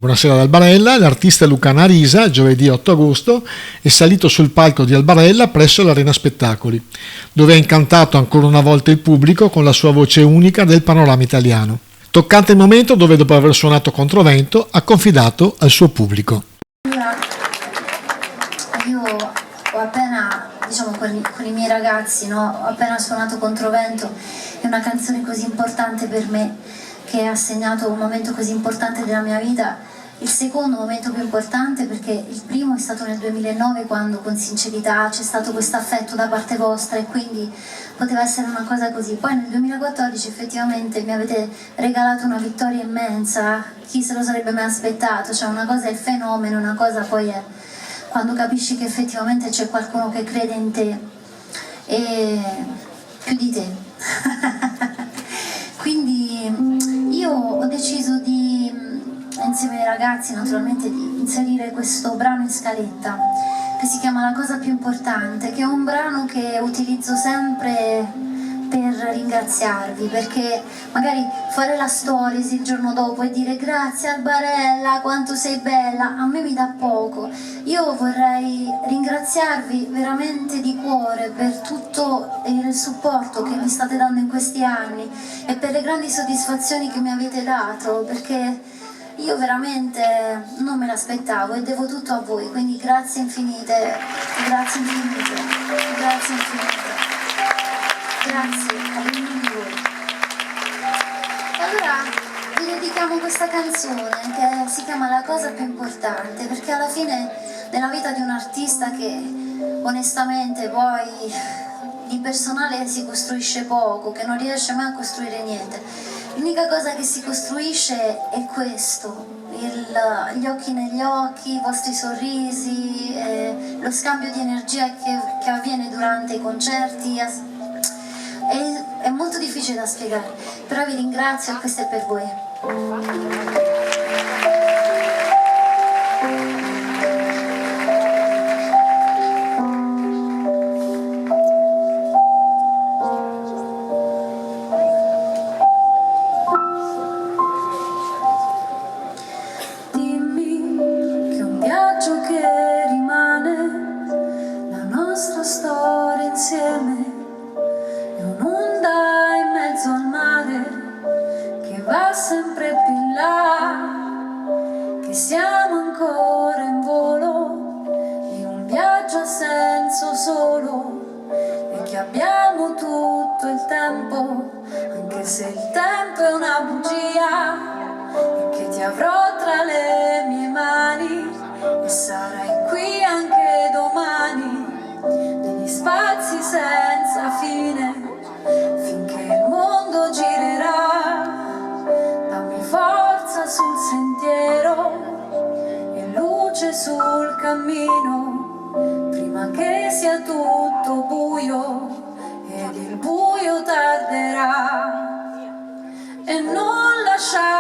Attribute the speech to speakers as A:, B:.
A: Buonasera ad Albarella, l'artista Luca Narisa, giovedì 8 agosto, è salito sul palco di Albarella presso l'Arena Spettacoli, dove ha incantato ancora una volta il pubblico con la sua voce unica del panorama italiano. Toccante il momento dove, dopo aver suonato Controvento, ha confidato al suo pubblico.
B: Io ho appena, con i miei ragazzi, no? Ho appena suonato Controvento, è una canzone così importante per me, che ha segnato un momento così importante della mia vita, il secondo momento più importante, perché il primo è stato nel 2009, quando con sincerità c'è stato questo affetto da parte vostra e quindi poteva essere una cosa così. Poi nel 2014 effettivamente mi avete regalato una vittoria immensa, chi se lo sarebbe mai aspettato, cioè una cosa è il fenomeno, una cosa poi è quando capisci che effettivamente c'è qualcuno che crede in te e più di te. Quindi io ho deciso di, insieme ai ragazzi naturalmente, di inserire questo brano in scaletta che si chiama La cosa più importante, che è un brano che utilizzo sempre per ringraziarvi, perché magari fare la stories il giorno dopo e dire grazie Albarella, quanto sei bella, a me mi dà poco. Io vorrei ringraziarvi veramente di cuore per tutto il supporto che mi state dando in questi anni e per le grandi soddisfazioni che mi avete dato, perché io veramente non me l'aspettavo e devo tutto a voi, quindi grazie infinite, grazie infinite, grazie infinite. Grazie a ognuno di voi. Allora vi dedichiamo questa canzone che si chiama La cosa più importante, perché alla fine nella vita di un artista, che onestamente poi di personale si costruisce poco, che non riesce mai a costruire niente, l'unica cosa che si costruisce è questo, gli occhi negli occhi, i vostri sorrisi, lo scambio di energia che avviene durante i concerti. È molto difficile da spiegare, però vi ringrazio e questo è per voi. Dimmi che è un viaggio che rimane, la nostra storia insieme. Un'onda in mezzo al mare che va sempre più in là, che siamo ancora in volo di un viaggio a senso solo e che abbiamo tutto il tempo, anche se il tempo è una bugia, e che ti avrò tra le mie mani e sarai qui anche domani, negli spazi senza fine, finché il mondo girerà. Dammi forza sul sentiero e luce sul cammino, prima che sia tutto buio ed il buio tarderà. E non lasciare